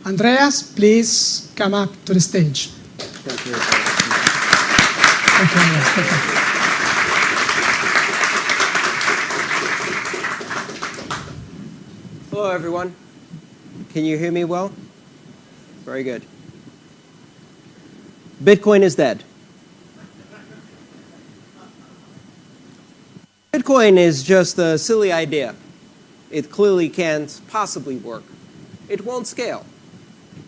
Andreas, please come up to the stage. Thank you. Thank you, Andreas. Thank you. Hello, everyone. Can you hear me well? Very good. Bitcoin is dead. Bitcoin is just a silly idea. It clearly can't possibly work. It won't scale.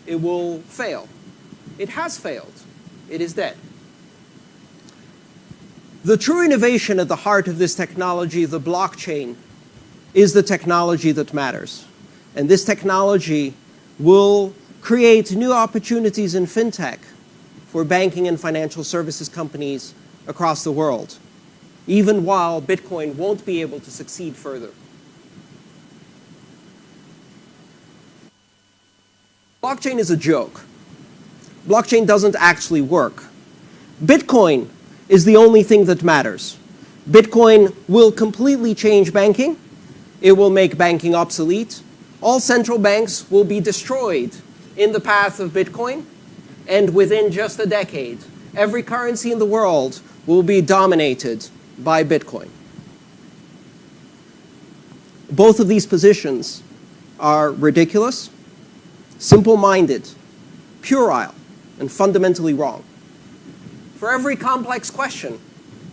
It will fail. It has failed. It is dead. The true innovation at the heart of this technology, the blockchain, is the technology that matters. And this technology will create new opportunities in fintech for banking and financial services companies across the world, even while Bitcoin won't be able to succeed further. Blockchain is a joke. Blockchain doesn't actually work. Bitcoin is the only thing that matters. Bitcoin will completely change banking. It will make banking obsolete. All central banks will be destroyed in the path of Bitcoin. And within just a decade, every currency in the world will be dominated by Bitcoin. Both of these positions are ridiculous, simple-minded, puerile, and fundamentally wrong. For every complex question,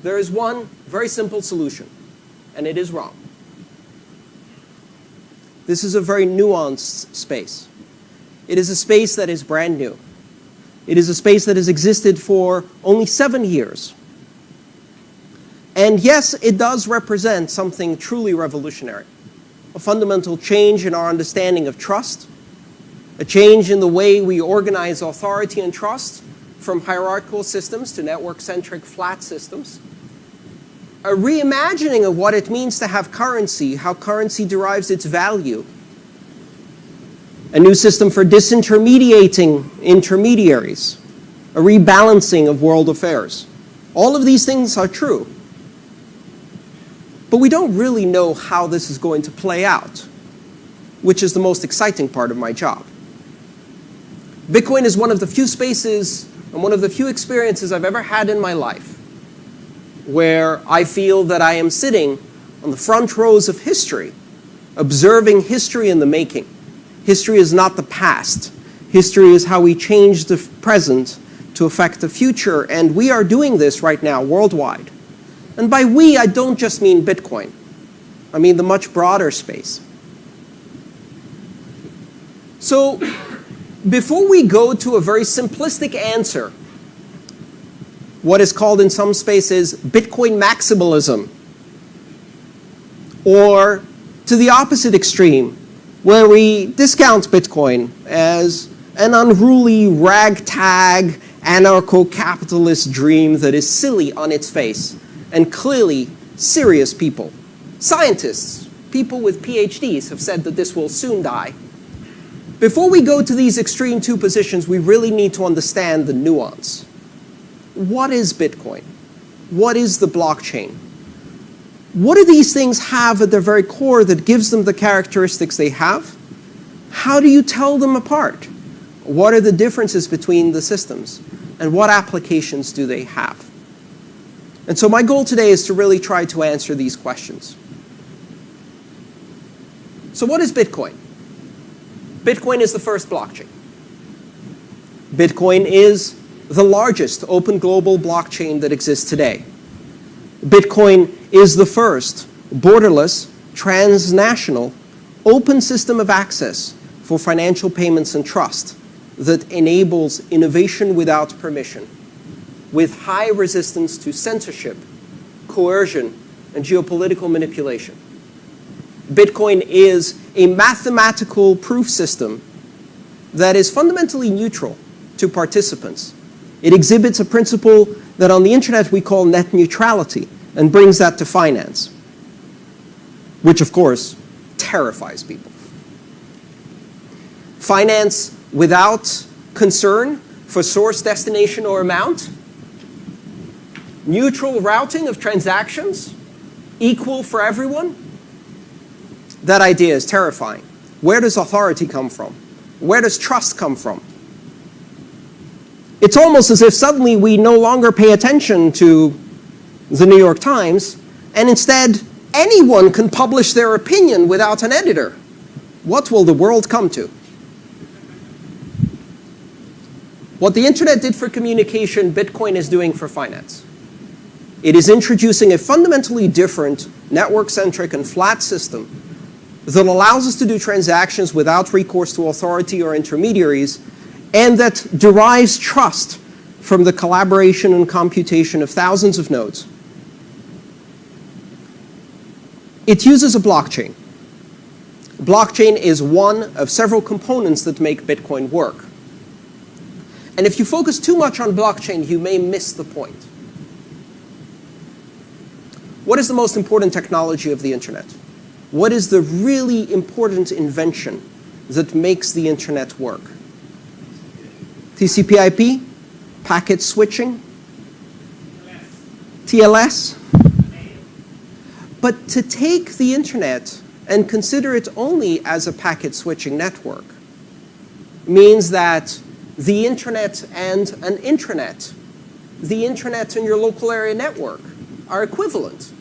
there is one very simple solution, and it is wrong. This is a very nuanced space. It is a space that is brand new. It is a space that has existed for only 7 years. And yes, it does represent something truly revolutionary, a fundamental change in our understanding of trust, a change in the way we organize authority and trust from hierarchical systems to network-centric flat systems, a reimagining of what it means to have currency, how currency derives its value, a new system for disintermediating intermediaries, a rebalancing of world affairs. All of these things are true. But we don't really know how this is going to play out, which is the most exciting part of my job. Bitcoin is one of the few spaces and one of the few experiences I've ever had in my life where I feel that I am sitting on the front rows of history, observing history in the making. History is not the past. History is how we change the present to affect the future, and we are doing this right now worldwide. And by we, I don't just mean Bitcoin. I mean the much broader space. So, before we go to a very simplistic answer, what is called in some spaces Bitcoin maximalism, or to the opposite extreme, where we discount Bitcoin as an unruly ragtag anarcho-capitalist dream that is silly on its face, and clearly serious people, scientists, people with PhDs have said that this will soon die. Before we go to these extreme two positions, we really need to understand the nuance. What is Bitcoin? What is the blockchain? What do these things have at their very core that gives them the characteristics they have? How do you tell them apart? What are the differences between the systems? And what applications do they have? And so my goal today is to really try to answer these questions. So what is Bitcoin? Bitcoin is the first blockchain. Bitcoin is the largest open global blockchain that exists today. Bitcoin is the first borderless, transnational, open system of access for financial payments and trust that enables innovation without permission, with high resistance to censorship, coercion, and geopolitical manipulation. Bitcoin is a mathematical proof system that is fundamentally neutral to participants. It exhibits a principle that on the internet we call net neutrality and brings that to finance, which of course terrifies people. Finance without concern for source, destination, or amount. Neutral routing of transactions, equal for everyone. That idea is terrifying. Where does authority come from? Where does trust come from? It's almost as if suddenly we no longer pay attention to the New York Times, and instead anyone can publish their opinion without an editor. What will the world come to? What the internet did for communication, Bitcoin is doing for finance. It is introducing a fundamentally different, network-centric and flat system that allows us to do transactions without recourse to authority or intermediaries, and that derives trust from the collaboration and computation of thousands of nodes. It uses a blockchain. Blockchain is one of several components that make Bitcoin work. And if you focus too much on blockchain, you may miss the point. What is the most important technology of the internet? What is the really important invention that makes the internet work? TCP/IP? Packet switching? TLS? But to take the internet and consider it only as a packet switching network means that the internet and an intranet, the internet and your local area network, are equivalent.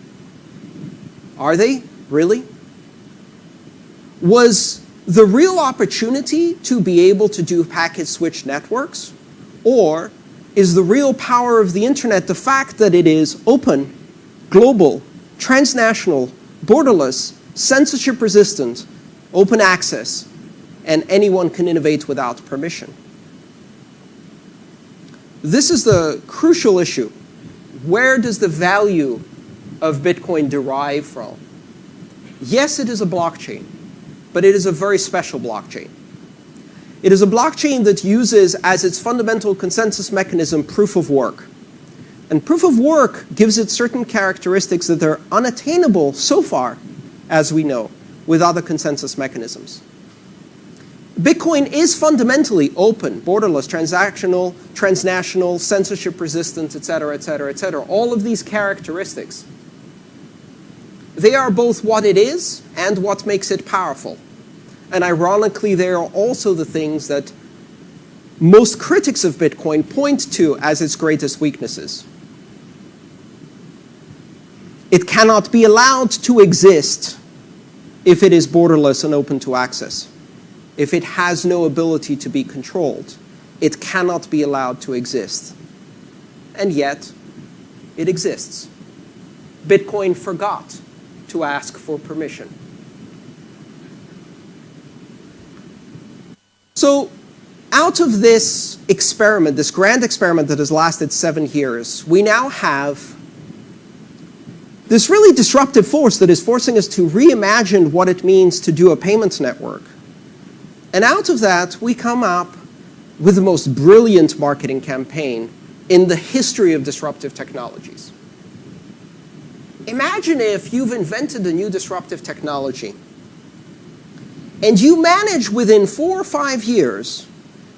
Are they? Really? Was the real opportunity to be able to do packet switch networks? Or is the real power of the internet the fact that it is open, global, transnational, borderless, censorship resistant, open access, and anyone can innovate without permission? This is the crucial issue. Where does the value of Bitcoin derive from? Yes, it is a blockchain, but it is a very special blockchain. It is a blockchain that uses as its fundamental consensus mechanism proof of work. And proof of work gives it certain characteristics that are unattainable so far, as we know, with other consensus mechanisms. Bitcoin is fundamentally open, borderless, transactional, transnational, censorship resistant, et cetera, et cetera, et cetera. All of these characteristics. They are both what it is and what makes it powerful. And ironically, they are also the things that most critics of Bitcoin point to as its greatest weaknesses. It cannot be allowed to exist if it is borderless and open to access. If it has no ability to be controlled, it cannot be allowed to exist. And yet, it exists. Bitcoin forgot to ask for permission. So, out of this experiment, this grand experiment that has lasted 7 years, we now have this really disruptive force that is forcing us to reimagine what it means to do a payments network. And out of that, we come up with the most brilliant marketing campaign in the history of disruptive technologies. Imagine if you've invented a new disruptive technology, and you manage within 4 or 5 years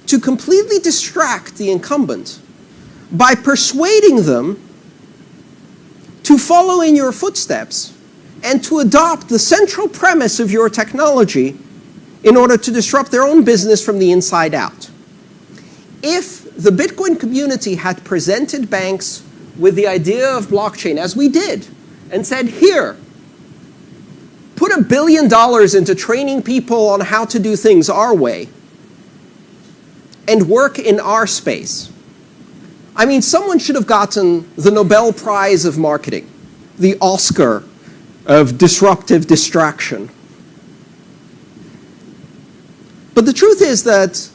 to completely distract the incumbent by persuading them to follow in your footsteps and to adopt the central premise of your technology in order to disrupt their own business from the inside out. If the Bitcoin community had presented banks with the idea of blockchain, as we did, and said, here, put $1 billion into training people on how to do things our way, and work in our space. I mean, someone should have gotten the Nobel Prize of Marketing, the Oscar of disruptive distraction. But the truth is that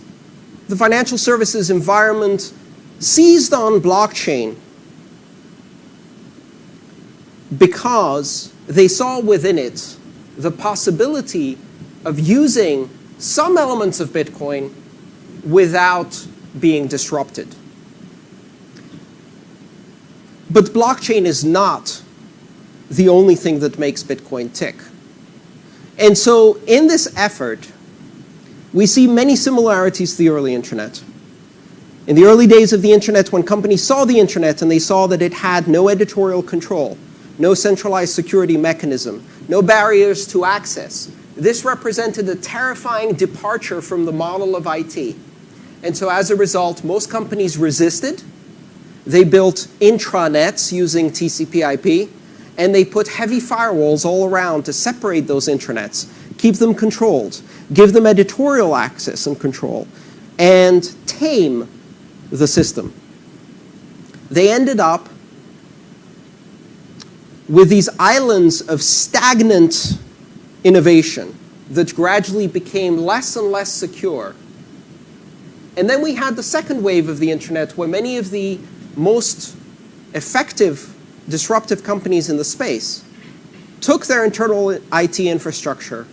the financial services environment seized on blockchain because they saw within it the possibility of using some elements of Bitcoin without being disrupted. But blockchain is not the only thing that makes Bitcoin tick. And so in this effort, we see many similarities to the early internet. In the early days of the internet, when companies saw the internet and they saw that it had no editorial control, no centralized security mechanism, no barriers to access, this represented a terrifying departure from the model of IT. And so as a result, most companies resisted. They built intranets using TCP/IP, and they put heavy firewalls all around to separate those intranets, keep them controlled, give them editorial access and control, and tame the system. They ended up with these islands of stagnant innovation that gradually became less and less secure. And then we had the second wave of the internet, where many of the most effective disruptive companies in the space took their internal IT infrastructure,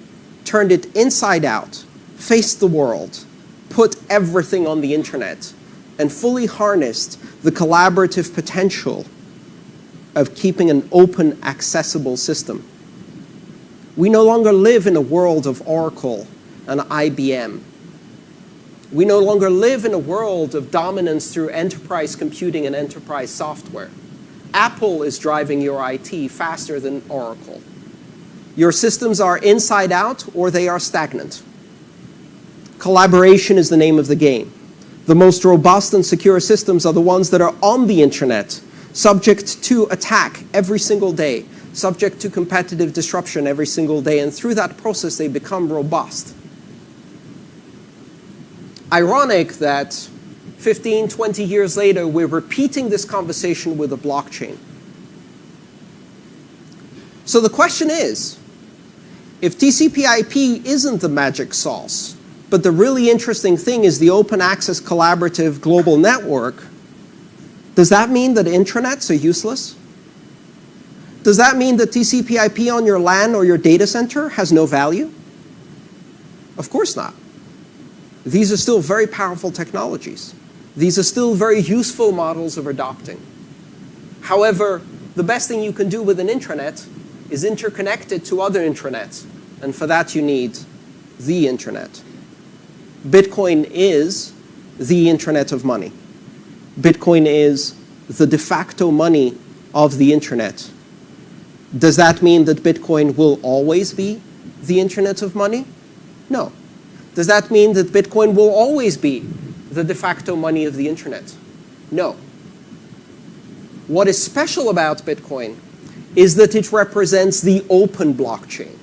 turned it inside out, faced the world, put everything on the internet, and fully harnessed the collaborative potential of keeping an open, accessible system. We no longer live in a world of Oracle and IBM. We no longer live in a world of dominance through enterprise computing and enterprise software. Apple is driving your IT faster than Oracle. Your systems are inside out or they are stagnant. Collaboration is the name of the game. The most robust and secure systems are the ones that are on the internet, subject to attack every single day, subject to competitive disruption every single day, and through that process they become robust. Ironic that 15, 20 years later, we're repeating this conversation with a blockchain. So the question is, if TCP/IP isn't the magic sauce, but the really interesting thing is the open access collaborative global network, does that mean that intranets are useless? Does that mean that TCP/IP on your LAN or your data center has no value? Of course not. These are still very powerful technologies. These are still very useful models of adopting. However, the best thing you can do with an intranet is interconnect it to other intranets. And for that, you need the internet. Bitcoin is the intranet of money. Bitcoin is the de facto money of the internet. Does that mean that Bitcoin will always be the internet of money? No. Does that mean that Bitcoin will always be the de facto money of the internet? No. What is special about Bitcoin is that it represents the open blockchain.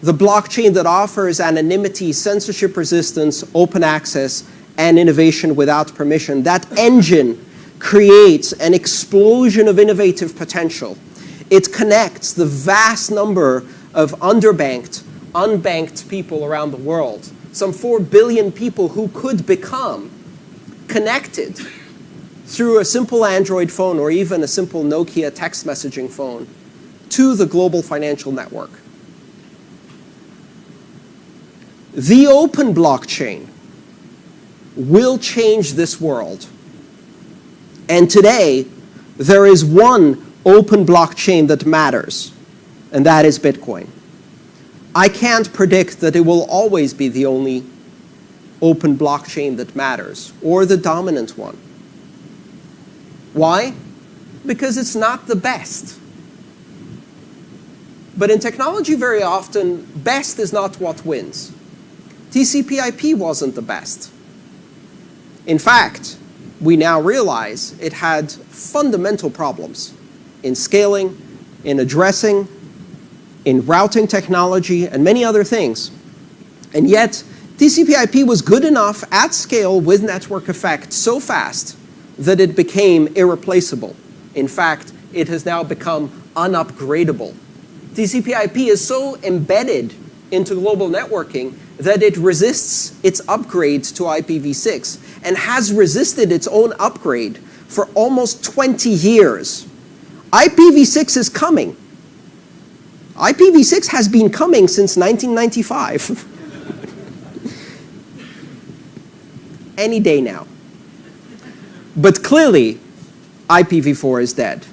The blockchain that offers anonymity, censorship resistance, open access, and innovation without permission. That engine creates an explosion of innovative potential. It connects the vast number of underbanked, unbanked people around the world, some 4 billion people who could become connected through a simple Android phone or even a simple Nokia text messaging phone to the global financial network. The open blockchain will change this world. And today, there is one open blockchain that matters, and that is Bitcoin. I can't predict that it will always be the only open blockchain that matters, or the dominant one. Why? Because it's not the best. But in technology, very often, best is not what wins. TCP/IP wasn't the best. In fact, we now realize it had fundamental problems in scaling, in addressing, in routing technology, and many other things. And yet, TCP/IP was good enough at scale with network effect so fast that it became irreplaceable. In fact, it has now become unupgradable. TCP/IP is so embedded into global networking that it resists its upgrade to IPv6 and has resisted its own upgrade for almost 20 years. IPv6 is coming. IPv6 has been coming since 1995. Any day now. But clearly, IPv4 is dead.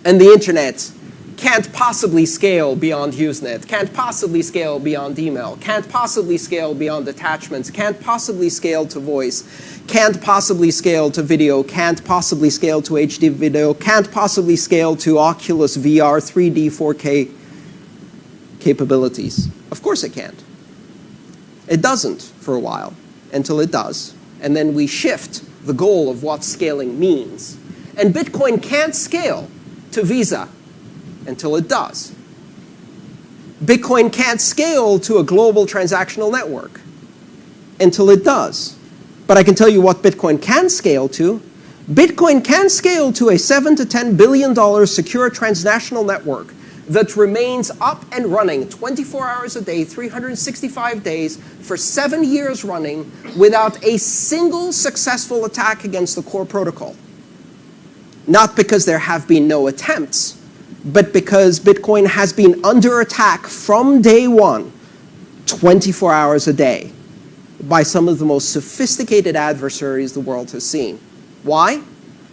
And the internet can't possibly scale beyond Usenet, can't possibly scale beyond email, can't possibly scale beyond attachments, can't possibly scale to voice, can't possibly scale to video, can't possibly scale to HD video, can't possibly scale to Oculus VR 3D 4K capabilities? Of course it can't. It doesn't for a while, until it does. And then we shift the goal of what scaling means. And Bitcoin can't scale to Visa until it does. Bitcoin can't scale to a global transactional network until it does. But I can tell you what Bitcoin can scale to. Bitcoin can scale to a $7 to $10 billion secure transnational network that remains up and running 24 hours a day, 365 days, for 7 years running without a single successful attack against the core protocol. Not because there have been no attempts, but because Bitcoin has been under attack from day one, 24 hours a day, by some of the most sophisticated adversaries the world has seen. Why?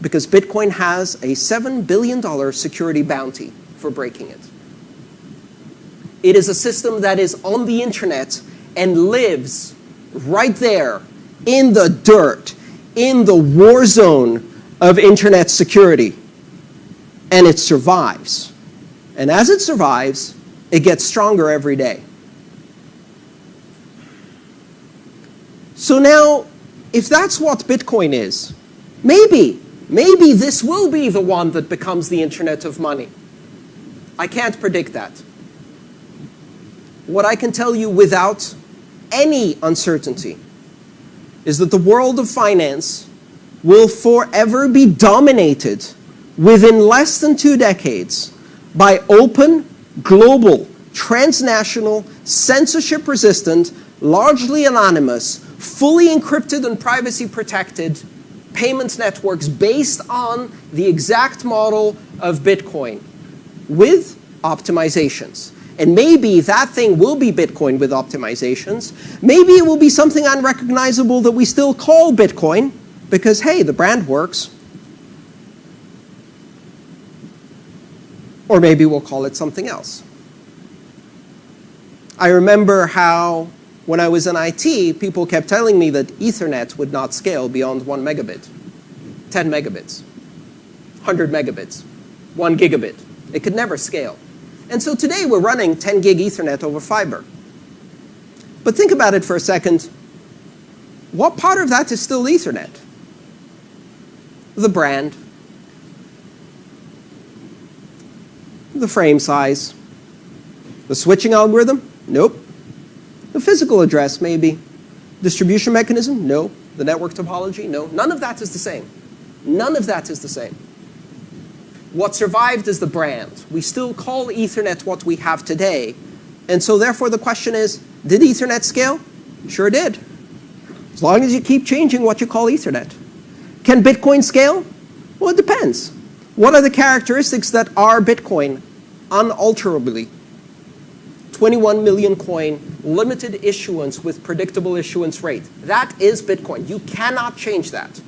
Because Bitcoin has a $7 billion security bounty for breaking it. It is a system that is on the internet and lives right there in the dirt, in the war zone of internet security. And it survives. And as it survives, it gets stronger every day. So now, if that's what Bitcoin is, maybe this will be the one that becomes the internet of money. I can't predict that. What I can tell you without any uncertainty is that the world of finance will forever be dominated within less than 2 decades by open, global, transnational, censorship-resistant, largely anonymous, fully encrypted and privacy-protected payment networks based on the exact model of Bitcoin with optimizations. And maybe that thing will be Bitcoin with optimizations. Maybe it will be something unrecognizable that we still call Bitcoin because, hey, the brand works. Or maybe we'll call it something else. I remember how, when I was in IT, people kept telling me that Ethernet would not scale beyond 1 megabit, 10 megabits, 100 megabits, 1 gigabit. It could never scale. And so today we're running 10 gig Ethernet over fiber. But think about it for a second. What part of that is still Ethernet? The brand, the frame size, the switching algorithm? Nope. The physical address, maybe. Distribution mechanism? No. The network topology? No. None of that is the same. None of that is the same. What survived is the brand. We still call Ethernet what we have today. And so therefore the question is, did Ethernet scale? Sure did. As long as you keep changing what you call Ethernet. Can Bitcoin scale? Well, it depends. What are the characteristics that are Bitcoin unalterably? 21 million coin, limited issuance with predictable issuance rate. That is Bitcoin. You cannot change that.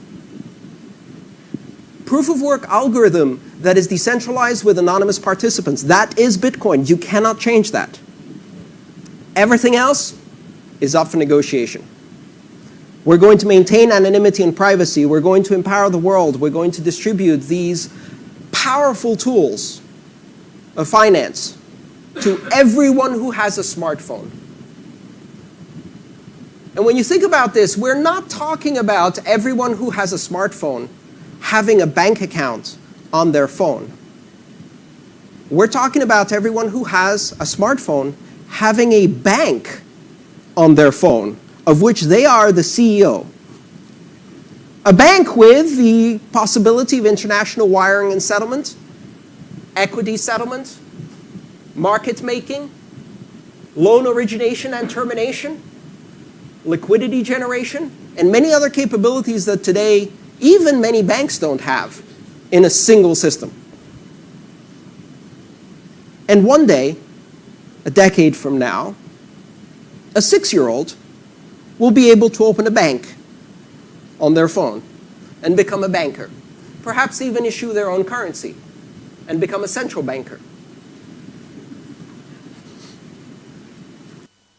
Proof of work algorithm that is decentralized with anonymous participants. That is Bitcoin. You cannot change that. Everything else is up for negotiation. We're going to maintain anonymity and privacy. We're going to empower the world. We're going to distribute these powerful tools of finance to everyone who has a smartphone. And when you think about this, we're not talking about everyone who has a smartphone having a bank account on their phone. We're talking about everyone who has a smartphone having a bank on their phone, of which they are the CEO. A bank with the possibility of international wiring and settlement, equity settlement, market making, loan origination and termination, liquidity generation, and many other capabilities that today even many banks don't have in a single system. And one day, a decade from now, a 6-year-old will be able to open a bank on their phone and become a banker. Perhaps even issue their own currency and become a central banker.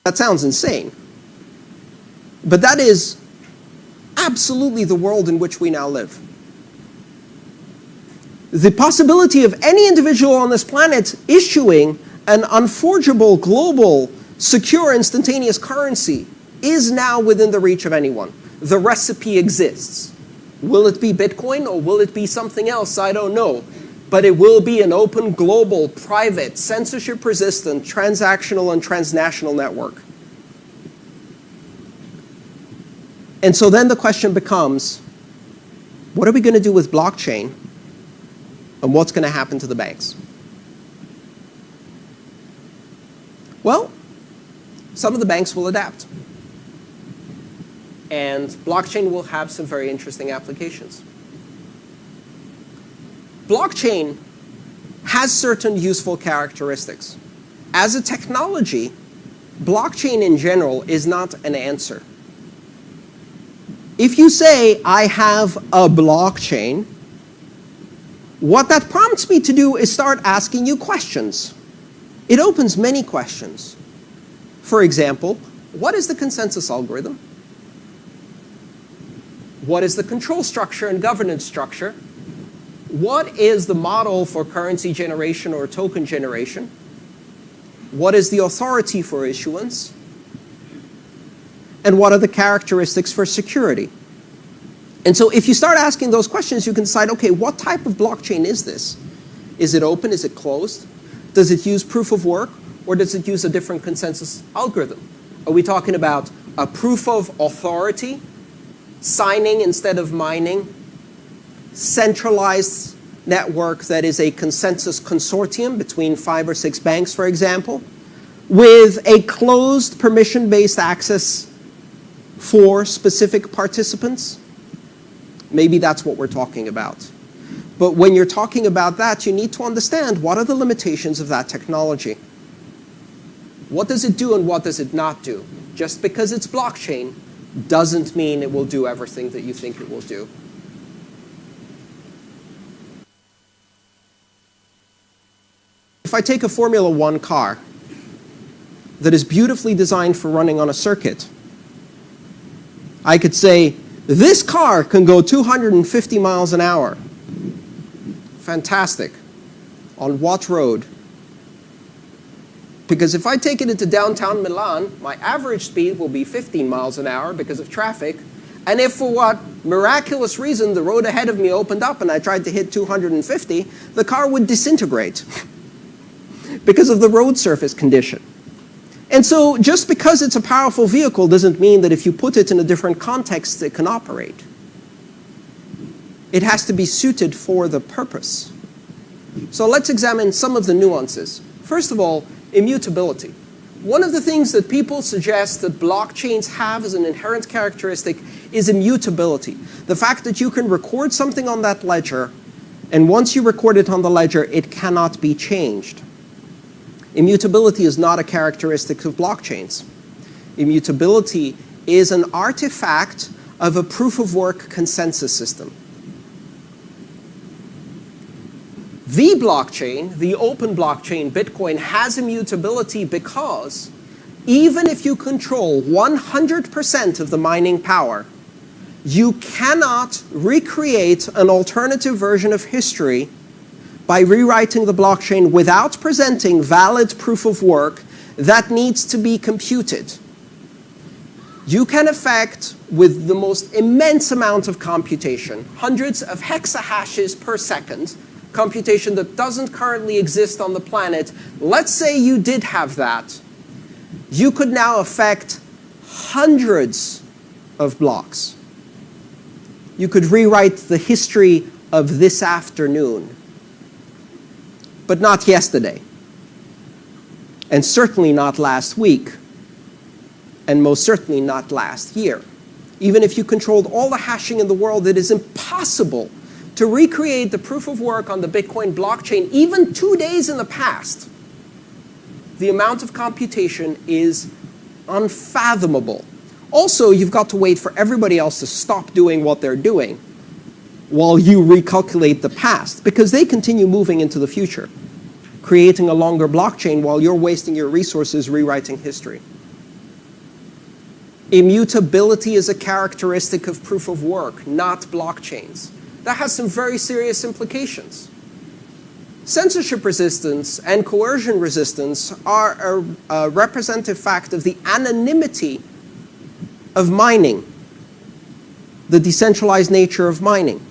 That sounds insane. But that is absolutely the world in which we now live. The possibility of any individual on this planet issuing an unforgeable, global, secure, instantaneous currency is now within the reach of anyone. The recipe exists. Will it be Bitcoin or will it be something else? I don't know. But it will be an open, global, private, censorship-resistant, transactional and transnational network. And so then the question becomes, what are we going to do with blockchain? And what's going to happen to the banks? Well, some of the banks will adapt. And blockchain will have some very interesting applications. Blockchain has certain useful characteristics. As a technology, blockchain in general is not an answer. If you say, I have a blockchain, what that prompts me to do is start asking you questions. It opens many questions. For example, what is the consensus algorithm? What is the control structure and governance structure? What is the model for currency generation or token generation? What is the authority for issuance? And what are the characteristics for security? And so if you start asking those questions, you can decide, okay, what type of blockchain is this? Is it open? Is it closed? Does it use proof of work? Or does it use a different consensus algorithm? Are we talking about a proof of authority, signing instead of mining, centralized network that is a consensus consortium between 5 or 6 banks, for example, with a closed permission-based access for specific participants? Maybe that's what we're talking about. But when you're talking about that, you need to understand what are the limitations of that technology. What does it do and what does it not do? Just because it's blockchain doesn't mean it will do everything that you think it will do. If I take a Formula 1 car that is beautifully designed for running on a circuit, I could say, this car can go 250 miles an hour. Fantastic. On what road? Because if I take it into downtown Milan, my average speed will be 15 miles an hour because of traffic. And if for what miraculous reason the road ahead of me opened up and I tried to hit 250, the car would disintegrate because of the road surface condition. And so just because it's a powerful vehicle doesn't mean that if you put it in a different context, it can operate. It has to be suited for the purpose. So let's examine some of the nuances. First of all, immutability. One of the things that people suggest that blockchains have as an inherent characteristic is immutability. The fact that you can record something on that ledger, and once you record it on the ledger, it cannot be changed. Immutability is not a characteristic of blockchains. Immutability is an artifact of a proof-of-work consensus system. The blockchain, the open blockchain, Bitcoin, has immutability because even if you control 100% of the mining power, you cannot recreate an alternative version of history by rewriting the blockchain without presenting valid proof of work that needs to be computed. You can effect, with the most immense amount of computation, hundreds of hexahashes per second, computation that doesn't currently exist on the planet. Let's say you did have that. You could now affect hundreds of blocks. You could rewrite the history of this afternoon, but not yesterday, and certainly not last week, and most certainly not last year. Even if you controlled all the hashing in the world, it is impossible to recreate the proof of work on the Bitcoin blockchain even 2 days in the past. The amount of computation is unfathomable. Also, you've got to wait for everybody else to stop doing what they're doing while you recalculate the past, because they continue moving into the future, creating a longer blockchain while you're wasting your resources rewriting history. Immutability is a characteristic of proof of work, not blockchains. That has some very serious implications. censorship resistance and coercion resistance are a representative fact of the anonymity of mining, the decentralized nature of mining.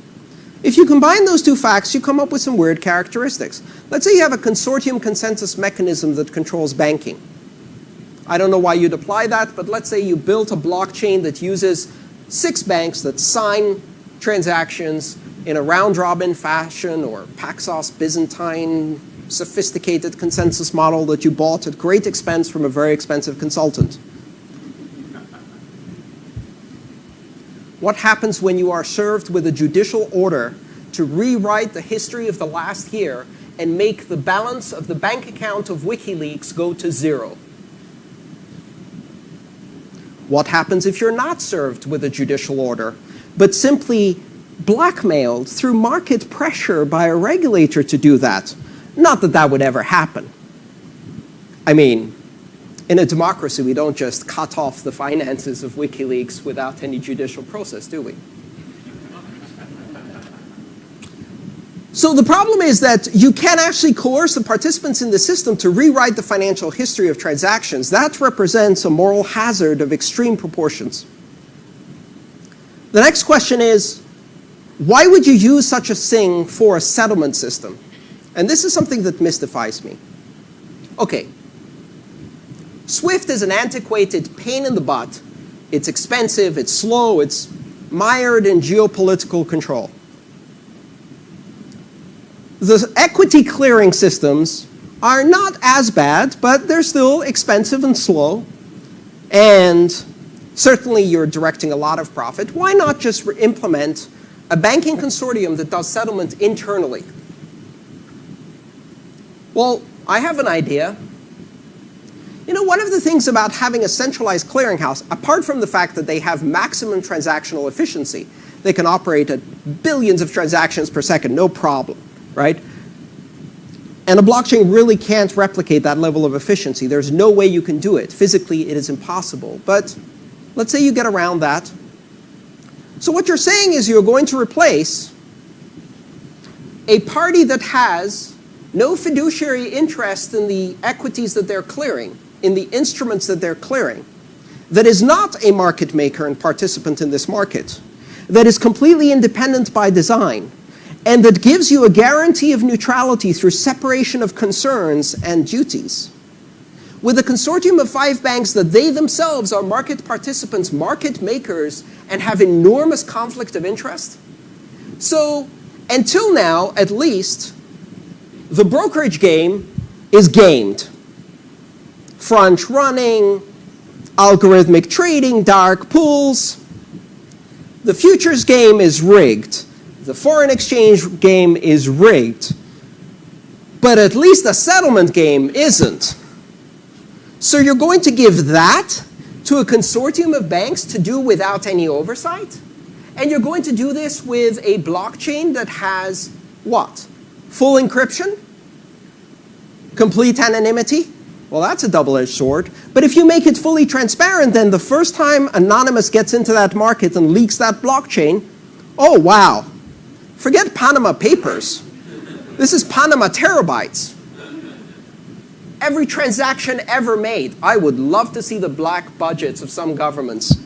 If you combine those two facts, you come up with some weird characteristics. Let's say you have a consortium consensus mechanism that controls banking. I don't know why you'd apply that, but let's say you built a blockchain that uses 6 banks that sign transactions in a round-robin fashion, or Paxos Byzantine sophisticated consensus model that you bought at great expense from a very expensive consultant. What happens when you are served with a judicial order to rewrite the history of the last year and make the balance of the bank account of WikiLeaks go to 0? What happens if you're not served with a judicial order, but simply blackmailed through market pressure by a regulator to do that? Not that that would ever happen. I mean, in a democracy, we don't just cut off the finances of WikiLeaks without any judicial process, do we? So the problem is that you can actually coerce the participants in the system to rewrite the financial history of transactions. That represents a moral hazard of extreme proportions. The next question is, why would you use such a thing for a settlement system? And this is something that mystifies me. Okay. SWIFT is an antiquated pain in the butt. It's expensive, it's slow, it's mired in geopolitical control. The equity clearing systems are not as bad, but they're still expensive and slow. And certainly you're directing a lot of profit. Why not just implement a banking consortium that does settlement internally? Well, I have an idea. You know, one of the things about having a centralized clearinghouse, apart from the fact that they have maximum transactional efficiency, they can operate at billions of transactions per second, no problem, right? And a blockchain really can't replicate that level of efficiency. There's no way you can do it. Physically, it is impossible. But let's say you get around that. So what you're saying is you're going to replace a party that has no fiduciary interest in the equities that they're clearing, in the instruments that they're clearing, that is not a market maker and participant in this market, that is completely independent by design, and that gives you a guarantee of neutrality through separation of concerns and duties. With a consortium of 5 banks that they themselves are market participants, market makers, and have enormous conflict of interest. So until now, at least, the brokerage game is gamed. Front running, algorithmic trading, dark pools. The futures game is rigged. The foreign exchange game is rigged. But at least the settlement game isn't. So you're going to give that to a consortium of banks to do without any oversight? And you're going to do this with a blockchain that has what? Full encryption? Complete anonymity? Well, that's a double-edged sword. But if you make it fully transparent, then the first time Anonymous gets into that market and leaks that blockchain, oh, wow. Forget Panama Papers. This is Panama terabytes. Every transaction ever made. I would love to see the black budgets of some governments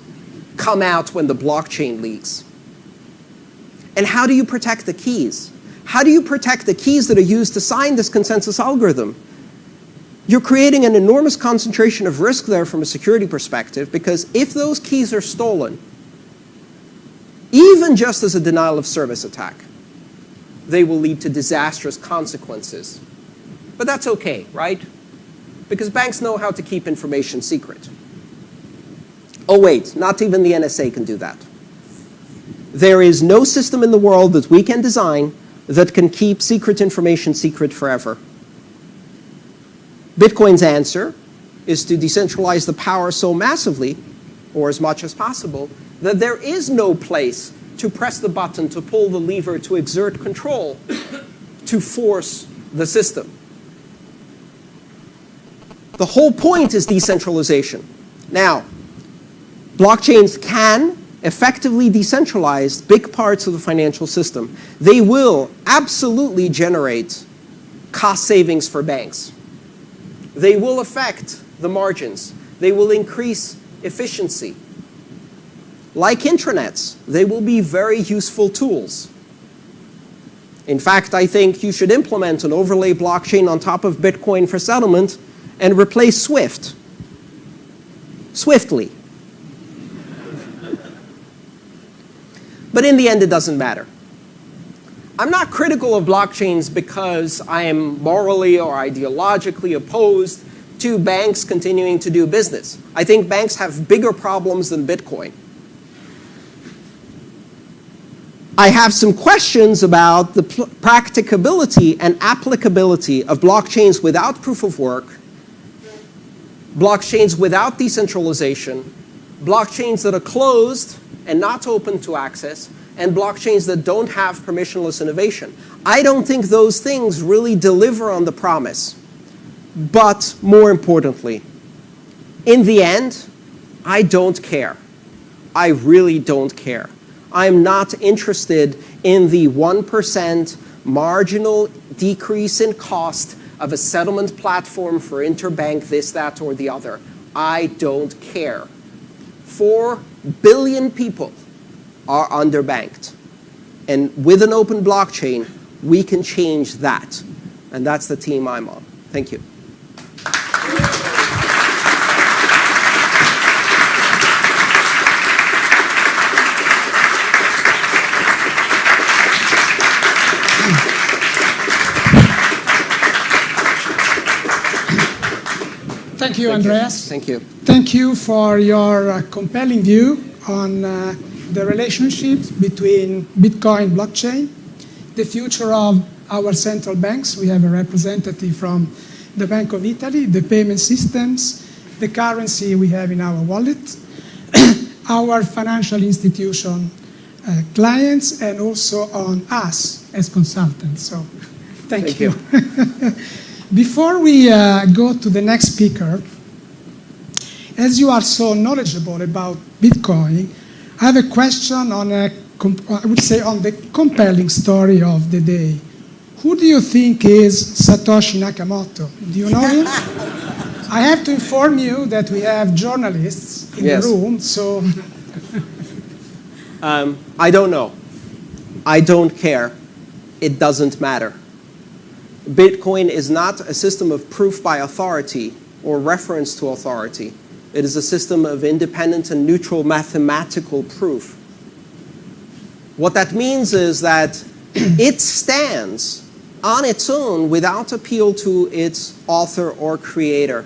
come out when the blockchain leaks. And how do you protect the keys? How do you protect the keys that are used to sign this consensus algorithm? You're creating an enormous concentration of risk there from a security perspective, because if those keys are stolen, even just as a denial of service attack, they will lead to disastrous consequences. But that's okay, right? Because banks know how to keep information secret. Oh wait, not even the NSA can do that. There is no system in the world that we can design that can keep secret information secret forever. Bitcoin's answer is to decentralize the power so massively, or as much as possible, that there is no place to press the button, to pull the lever, to exert control, to force the system. The whole point is decentralization. Now, blockchains can effectively decentralize big parts of the financial system. They will absolutely generate cost savings for banks. They will affect the margins. They will increase efficiency. Like intranets, they will be very useful tools. In fact, I think you should implement an overlay blockchain on top of Bitcoin for settlement and replace SWIFT swiftly. But in the end, it doesn't matter. I'm not critical of blockchains because I am morally or ideologically opposed to banks continuing to do business. I think banks have bigger problems than Bitcoin. I have some questions about the practicability and applicability of blockchains without proof of work, blockchains without decentralization, blockchains that are closed and not open to access, and blockchains that don't have permissionless innovation. I don't think those things really deliver on the promise. But more importantly, in the end, I don't care. I really don't care. I'm not interested in the 1% marginal decrease in cost of a settlement platform for interbank this, that, or the other. I don't care. 4 billion people are underbanked. And with an open blockchain, we can change that. And that's the team I'm on. Thank you. Thank you, Andreas. Thank you. Thank you for your compelling view on the relationship between Bitcoin blockchain, the future of our central banks. We have a representative from the Bank of Italy, the payment systems, the currency we have in our wallet, our financial institution clients, and also on us as consultants. So thank you. Before we go to the next speaker, as you are so knowledgeable about Bitcoin, I have a question on I would say on the compelling story of the day. Who do you think is Satoshi Nakamoto? Do you know him? I have to inform you that we have journalists in the room, so... I don't know. I don't care. It doesn't matter. Bitcoin is not a system of proof by authority or reference to authority. It is a system of independent and neutral mathematical proof. What that means is that it stands on its own without appeal to its author or creator.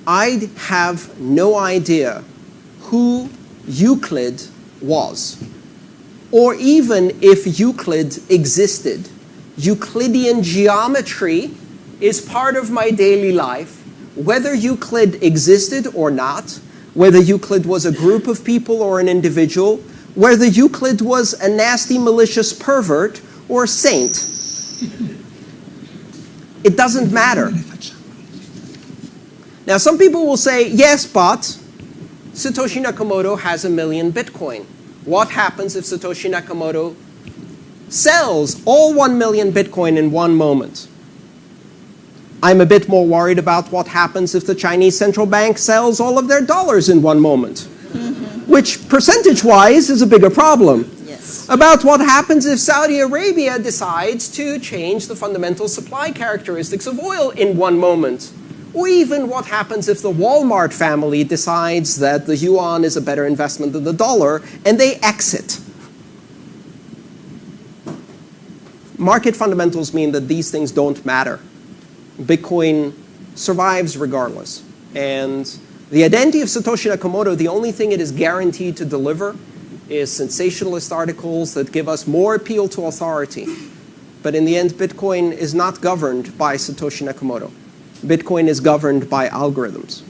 I have no idea who Euclid was, or even if Euclid existed. Euclidean geometry is part of my daily life. Whether Euclid existed or not, whether Euclid was a group of people or an individual, whether Euclid was a nasty, malicious pervert or a saint, it doesn't matter. Now, some people will say, yes, but Satoshi Nakamoto has 1 million Bitcoin. What happens if Satoshi Nakamoto sells all 1 million Bitcoin in one moment? I'm a bit more worried about what happens if the Chinese central bank sells all of their dollars in one moment, which percentage-wise is a bigger problem. Yes. About what happens if Saudi Arabia decides to change the fundamental supply characteristics of oil in one moment. Or even what happens if the Walmart family decides that the yuan is a better investment than the dollar and they exit. Market fundamentals mean that these things don't matter. Bitcoin survives regardless. And the identity of Satoshi Nakamoto, the only thing it is guaranteed to deliver is sensationalist articles that give us more appeal to authority. But in the end, Bitcoin is not governed by Satoshi Nakamoto. Bitcoin is governed by algorithms.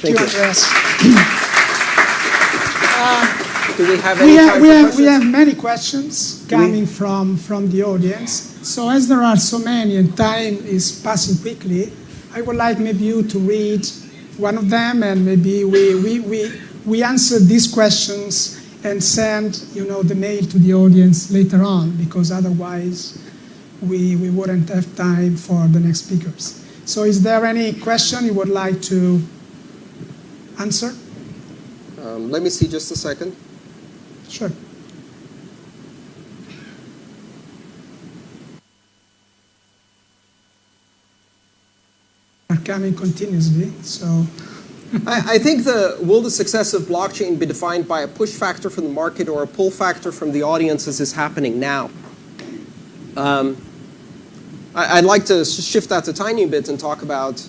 Thank you. Andreas. Do we have any time for questions? We have many questions coming from the audience. So as there are so many and time is passing quickly, I would like maybe you to read one of them, and maybe we answer these questions and send the mail to the audience later on, because otherwise we wouldn't have time for the next speakers. So is there any question you would like to answer? Let me see just a second. Sure. Are coming continuously, so. I think will the success of blockchain be defined by a push factor from the market or a pull factor from the audience, as is happening now? I'd like to shift that a tiny bit and talk about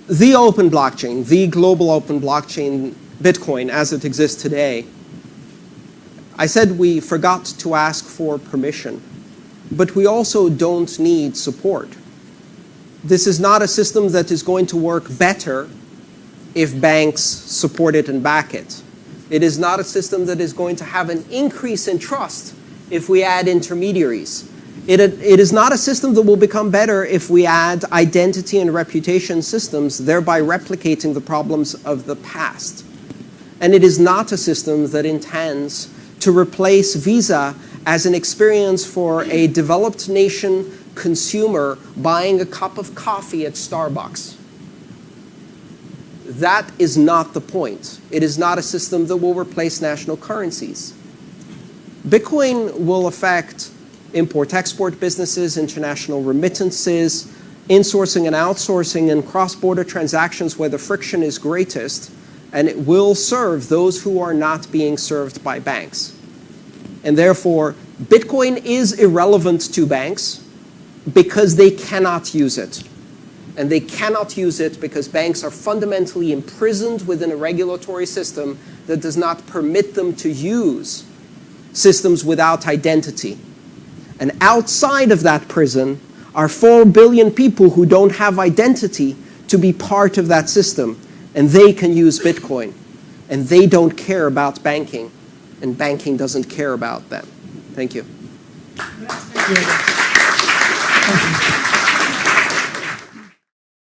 the open blockchain, the global open blockchain, Bitcoin, as it exists today. I said we forgot to ask for permission, but we also don't need support. This is not a system that is going to work better if banks support it and back it. It is not a system that is going to have an increase in trust if we add intermediaries. It is not a system that will become better if we add identity and reputation systems, thereby replicating the problems of the past. And it is not a system that intends to replace Visa as an experience for a developed nation consumer buying a cup of coffee at Starbucks. That is not the point. It is not a system that will replace national currencies. Bitcoin will affect import-export businesses, international remittances, insourcing and outsourcing, and cross-border transactions where the friction is greatest, and it will serve those who are not being served by banks. And therefore, Bitcoin is irrelevant to banks because they cannot use it. And they cannot use it because banks are fundamentally imprisoned within a regulatory system that does not permit them to use systems without identity. And outside of that prison are 4 billion people who don't have identity to be part of that system. And they can use Bitcoin. And they don't care about banking. And banking doesn't care about them. Thank you. Thank you.